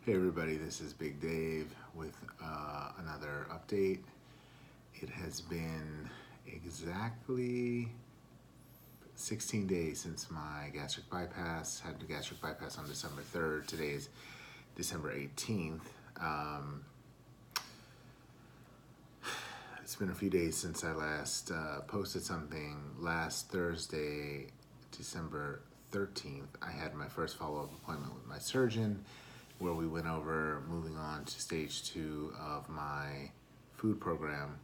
Hey everybody, this is Big Dave with another update. It has been exactly 16 days since my gastric bypass. Had the gastric bypass on December 3rd. Today is December 18th. It's been a few days since I last posted something. Last Thursday, December 13th, I had my first follow-up appointment with my surgeon where we went over moving on to stage 2 of my food program.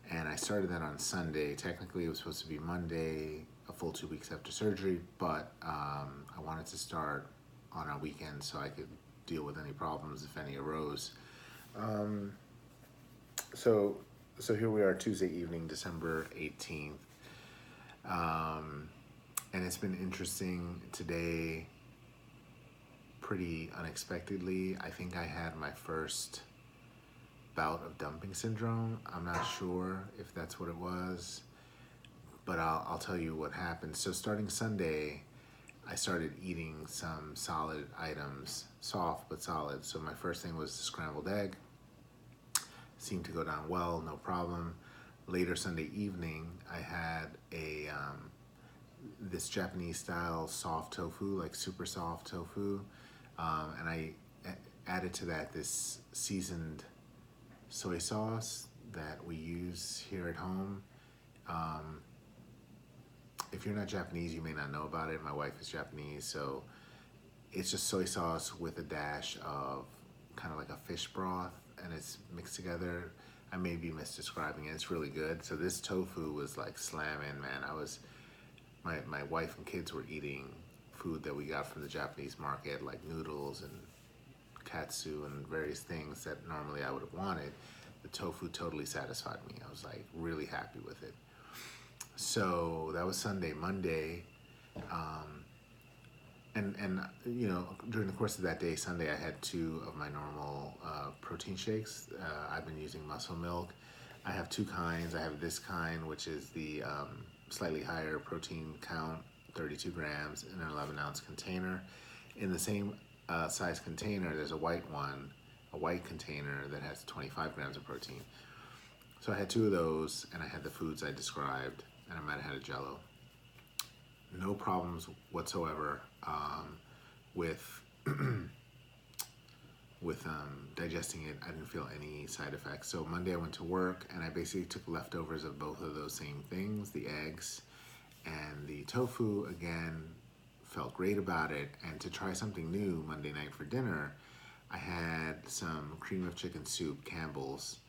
And I started that on Sunday. Technically, it was supposed to be Monday, a full 2 weeks after surgery, but I wanted to start on a weekend so I could deal with any problems, if any, arose. So here we are, Tuesday evening, December 18th. And it's been interesting today, pretty unexpectedly. I think I had my first bout of dumping syndrome. I'm not sure if that's what it was, but I'll tell you what happened. So starting Sunday, I started eating some solid items, soft but solid. So my first thing was the scrambled egg. Seemed to go down well, no problem. Later Sunday evening, I had this Japanese style soft tofu, like super soft tofu, and I added to that this seasoned soy sauce that we use here at home. If you're not Japanese, you may not know about it. My wife is Japanese, so it's just soy sauce with a dash of kind of like a fish broth, and it's mixed together. I may be misdescribing it. It's really good. So this tofu was like slamming, man. My wife and kids were eating food that we got from the Japanese market, like noodles and katsu and various things that normally I would have wanted. The tofu totally satisfied me. I was like really happy with it. So that was Sunday. Monday, and you know, during the course of that day, Sunday, I had 2 of my normal protein shakes. I've been using Muscle Milk. I have 2 kinds. I have this kind, which is the slightly higher protein count, 32 grams in an 11-ounce container. In the same size container, there's a white one, a white container that has 25 grams of protein. So I had 2 of those, and I had the foods I described, and I might have had a Jello. No problems whatsoever with digesting it. I didn't feel any side effects. So Monday I went to work and I basically took leftovers of both of those same things, the eggs and the tofu. Again, felt great about it. And to try something new Monday night for dinner, I had some cream of chicken soup, Campbell's.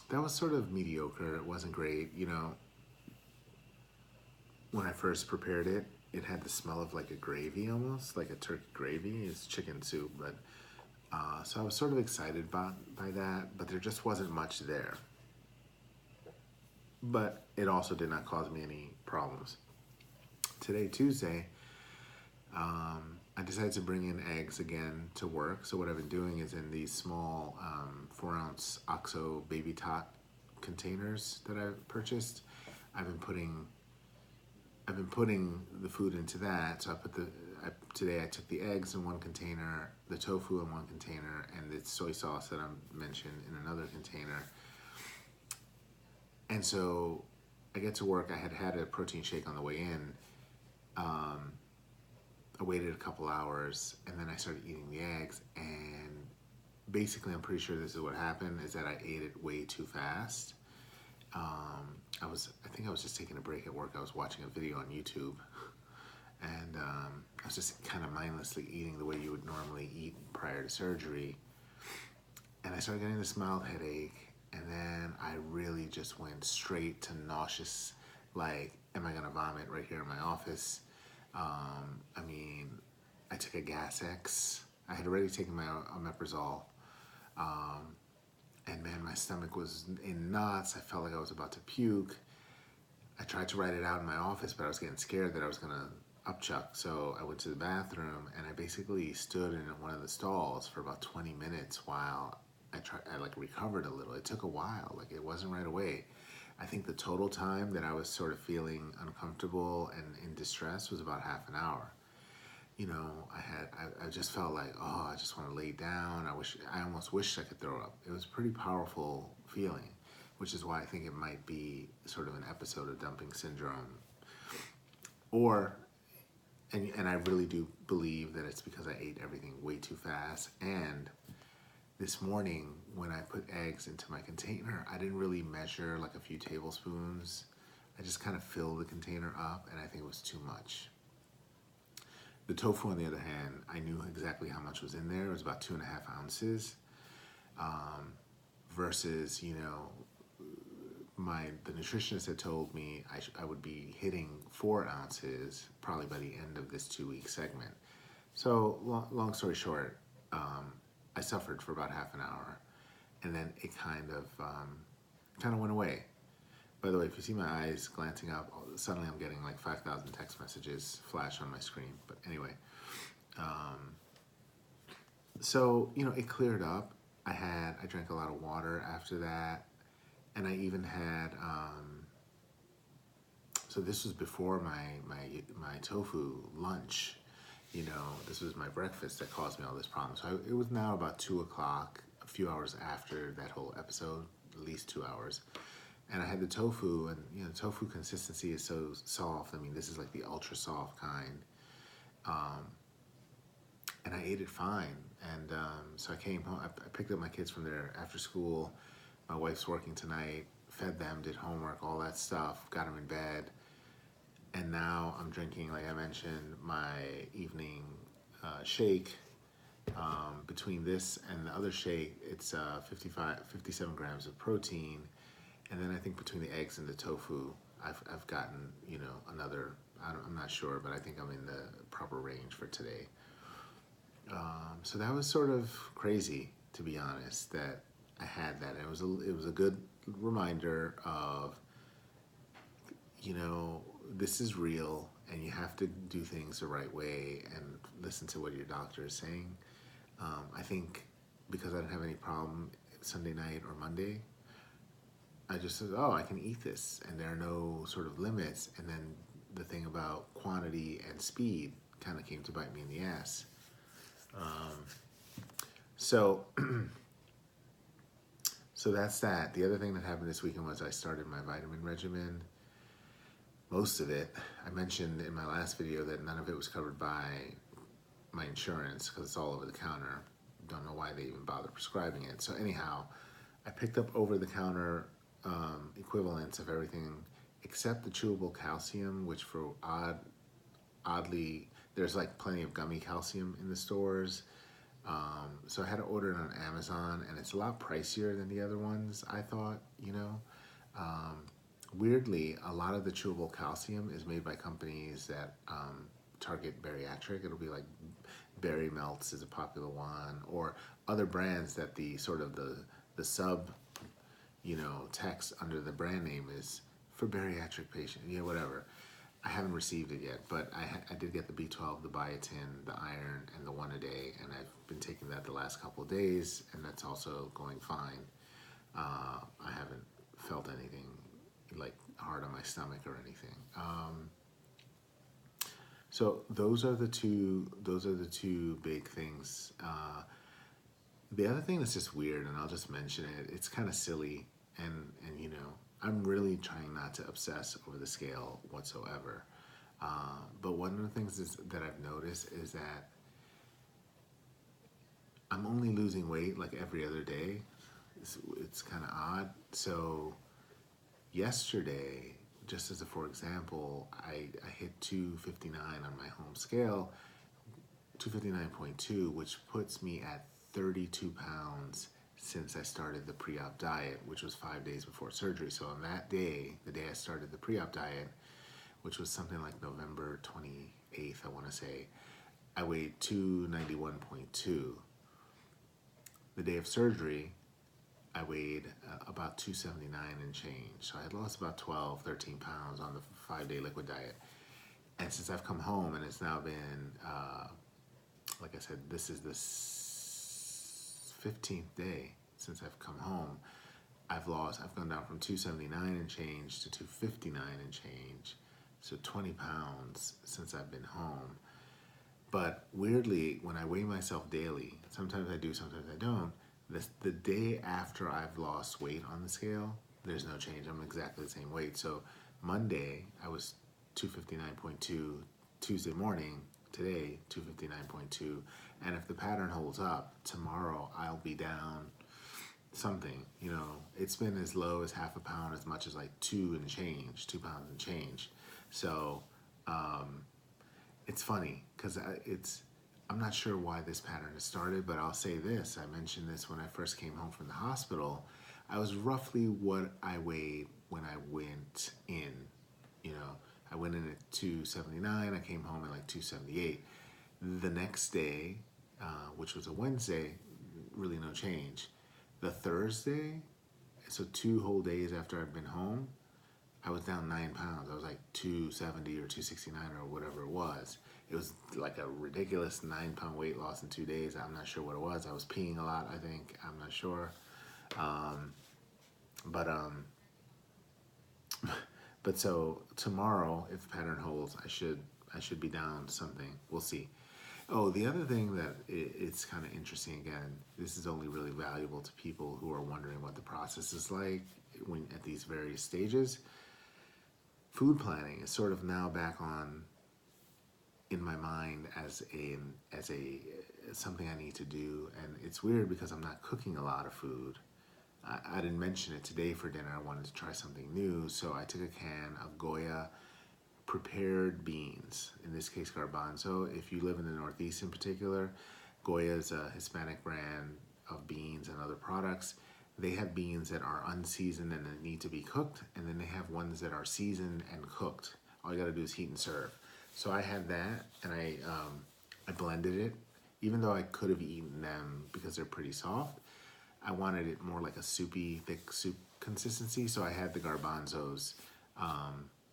That was sort of mediocre. It wasn't great. You know, when I first prepared it, it had the smell of like a gravy almost, like a turkey gravy. It's chicken soup, but so I was sort of excited by that, but there just wasn't much there. But it also did not cause me any problems. Today, Tuesday, I decided to bring in eggs again to work. So what I've been doing is in these small 4-ounce OXO baby tot containers that I've purchased, I've been putting the food into that. So today I took the eggs in one container, the tofu in one container, and the soy sauce that I mentioned in another container. And so I get to work. I had a protein shake on the way in. I waited a couple hours, and then I started eating the eggs. And basically, I'm pretty sure this is what happened: is that I ate it way too fast. I think I was just taking a break at work. I was watching a video on YouTube, and I was just kind of mindlessly eating the way you would normally eat prior to surgery. And I started getting this mild headache, and then I really just went straight to nauseous, like, am I gonna vomit right here in my office? I mean, I took a Gas X. I had already taken my omeprazole. And man, my stomach was in knots. I felt like I was about to puke. I tried to write it out in my office, but I was getting scared that I was gonna upchuck. So I went to the bathroom and I basically stood in one of the stalls for about 20 minutes while I like recovered a little. It took a while, like it wasn't right away. I think the total time that I was sort of feeling uncomfortable and in distress was about half an hour. I just felt like, oh, I just want to lay down. I almost wished I could throw up. It was a pretty powerful feeling, which is why I think it might be sort of an episode of dumping syndrome. Or, and I really do believe that it's because I ate everything way too fast. And this morning, when I put eggs into my container, I didn't really measure like a few tablespoons. I just kind of filled the container up, and I think it was too much. The tofu, on the other hand, I knew exactly how much was in there. It was about 2.5 ounces, versus, the nutritionist had told me I would be hitting 4 ounces probably by the end of this 2-week segment. So long story short, I suffered for about half an hour, and then it kind of went away. By the way, if you see my eyes glancing up, suddenly I'm getting like 5,000 text messages flash on my screen. But anyway, so it cleared up. I drank a lot of water after that, and I even had. So this was before my tofu lunch. This was my breakfast that caused me all this problem. So it was now about 2 o'clock, a few hours after that whole episode, at least 2 hours. And I had the tofu, and tofu consistency is so soft. I mean, this is like the ultra soft kind. And I ate it fine. And so I came home. I picked up my kids from their after school. My wife's working tonight. Fed them, did homework, all that stuff. Got them in bed. And now I'm drinking, like I mentioned, my evening shake. Between this and the other shake, it's 57 grams of protein. And then I think between the eggs and the tofu, I've gotten, another, I'm not sure, but I think I'm in the proper range for today. So that was sort of crazy, to be honest, that I had that. And it was a good reminder of, this is real, and you have to do things the right way and listen to what your doctor is saying. I think because I didn't have any problem Sunday night or Monday, I just said, oh, I can eat this, and there are no sort of limits. And then the thing about quantity and speed kind of came to bite me in the ass. So that's that. The other thing that happened this weekend was I started my vitamin regimen. Most of it, I mentioned in my last video that none of it was covered by my insurance because it's all over the counter. Don't know why they even bother prescribing it. So anyhow, I picked up over-the-counter equivalents of everything except the chewable calcium, which for oddly, there's like plenty of gummy calcium in the stores. So I had to order it on Amazon, and it's a lot pricier than the other ones, I thought, Weirdly, a lot of the chewable calcium is made by companies that target bariatric. It'll be like Berry Melts is a popular one, or other brands that the sort of the sub, text under the brand name is for bariatric patients, whatever. I haven't received it yet, but I did get the B12, the biotin, the iron, and the 1 a day, and I've been taking that the last couple of days, and that's also going fine. I haven't felt anything like hard on my stomach or anything. So those are the two big things. The other thing that's just weird, and I'll just mention it, it's kind of silly, and I'm really trying not to obsess over the scale whatsoever. But one of the things that I've noticed is that I'm only losing weight like every other day. It's kind of odd. So yesterday, just as for example, I hit 259 on my home scale, 259.2, which puts me at 32 pounds since I started the pre-op diet, which was 5 days before surgery. So on that day, the day I started the pre-op diet, which was something like November 28th, I want to say, I weighed 291.2. The day of surgery, I weighed about 279 and change. So I had lost about 12, 13 pounds on the 5-day liquid diet. And since I've come home, and it's now been, like I said, this is the 15th day since I've come home, I've gone down from 279 and change to 259 and change. So 20 pounds since I've been home. But weirdly, when I weigh myself daily, sometimes I do, sometimes I don't. The day after I've lost weight on the scale, there's no change. I'm exactly the same weight. So Monday, I was 259.2. Tuesday morning, today, 259.2. And if the pattern holds up, tomorrow I'll be down something. It's been as low as half a pound, as much as like 2 pounds and change. So it's funny because I'm not sure why this pattern has started, but I'll say this. I mentioned this when I first came home from the hospital. I was roughly what I weighed when I went in. I went in at 279. I came home at like 278. The next day, which was a Wednesday, really no change. The Thursday, so 2 whole days after I'd been home, I was down 9 pounds. I was like 270 or 269 or whatever it was. It was like a ridiculous 9 pound weight loss in 2 days. I'm not sure what it was. I was peeing a lot, I think. I'm not sure. But but so tomorrow, if the pattern holds, I should be down something. We'll see. Oh, the other thing that it's kind of interesting, again, this is only really valuable to people who are wondering what the process is like when at these various stages. Food planning is sort of now back on in my mind as a something I need to do, and it's weird because I'm not cooking a lot of food. I didn't mention it today for dinner. I wanted to try something new, so I took a can of Goya prepared beans, in this case garbanzo. If you live in the Northeast in particular, Goya is a Hispanic brand of beans and other products. They have beans that are unseasoned and that need to be cooked, and then they have ones that are seasoned and cooked. All you gotta do is heat and serve. So I had that, and I blended it. Even though I could have eaten them because they're pretty soft, I wanted it more like a soupy, thick soup consistency. So I had the garbanzos,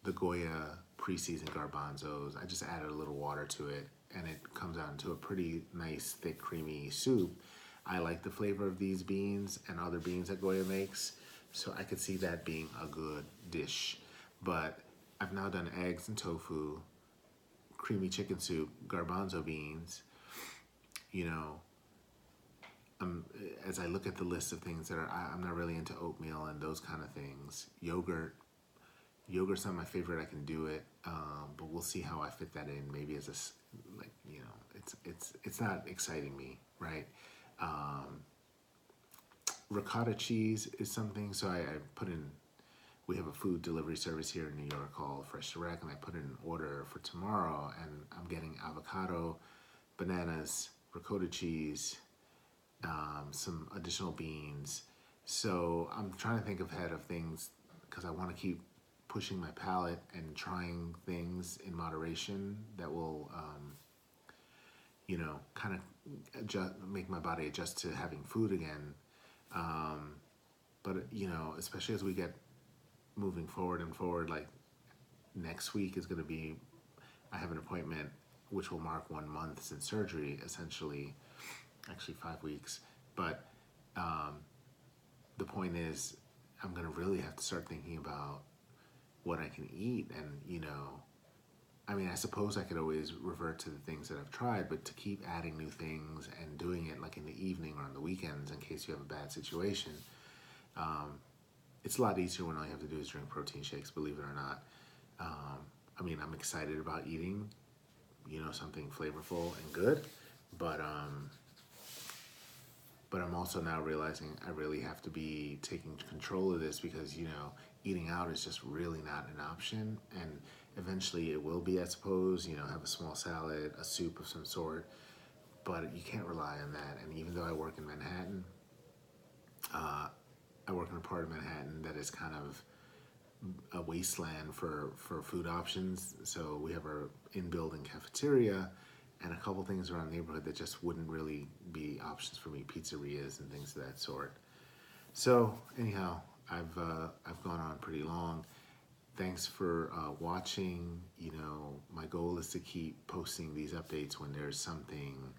the Goya pre-seasoned garbanzos. I just added a little water to it, and it comes out into a pretty nice, thick, creamy soup. I like the flavor of these beans and other beans that Goya makes, so I could see that being a good dish. But I've now done eggs and tofu, creamy chicken soup, garbanzo beans. You know, as I look at the list of things that I'm not really into oatmeal and those kind of things. Yogurt's not my favorite. I can do it, but we'll see how I fit that in. Maybe as it's not exciting me, right? Ricotta cheese is something. So I put in. We have a food delivery service here in New York called Fresh Direct, and I put in an order for tomorrow, and I'm getting avocado, bananas, ricotta cheese, some additional beans. So I'm trying to think ahead of things because I want to keep pushing my palate and trying things in moderation that will, kind of make my body adjust to having food again. But especially as we get moving forward and forward, like next week is going to be, I have an appointment which will mark 1 month since surgery, essentially, actually 5 weeks. But the point is, I'm going to really have to start thinking about what I can eat. And, I suppose I could always revert to the things that I've tried, but to keep adding new things and doing it like in the evening or on the weekends in case you have a bad situation, it's a lot easier when all you have to do is drink protein shakes, believe it or not. I'm excited about eating, something flavorful and good, but I'm also now realizing I really have to be taking control of this because, eating out is just really not an option. And eventually it will be, I suppose, have a small salad, a soup of some sort, but you can't rely on that. And even though I work in Manhattan, I work in a part of Manhattan that is kind of a wasteland for food options. So we have our in-building cafeteria and a couple things around the neighborhood that just wouldn't really be options for me, pizzerias and things of that sort. So anyhow, I've gone on pretty long. Thanks for watching. My goal is to keep posting these updates when there's something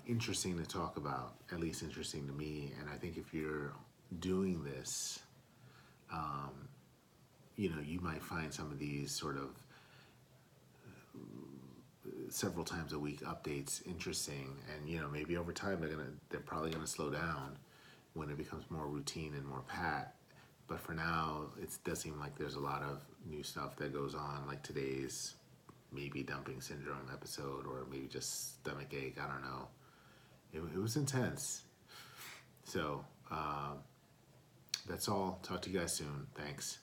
interesting to talk about, at least interesting to me. And I think if you're doing this, you might find some of these sort of several times a week updates interesting, and maybe over time they're probably gonna slow down when it becomes more routine and more pat. But for now, it does seem like there's a lot of new stuff that goes on, like today's maybe dumping syndrome episode, or maybe just stomach ache. I don't know. It was intense. So that's all. Talk to you guys soon. Thanks.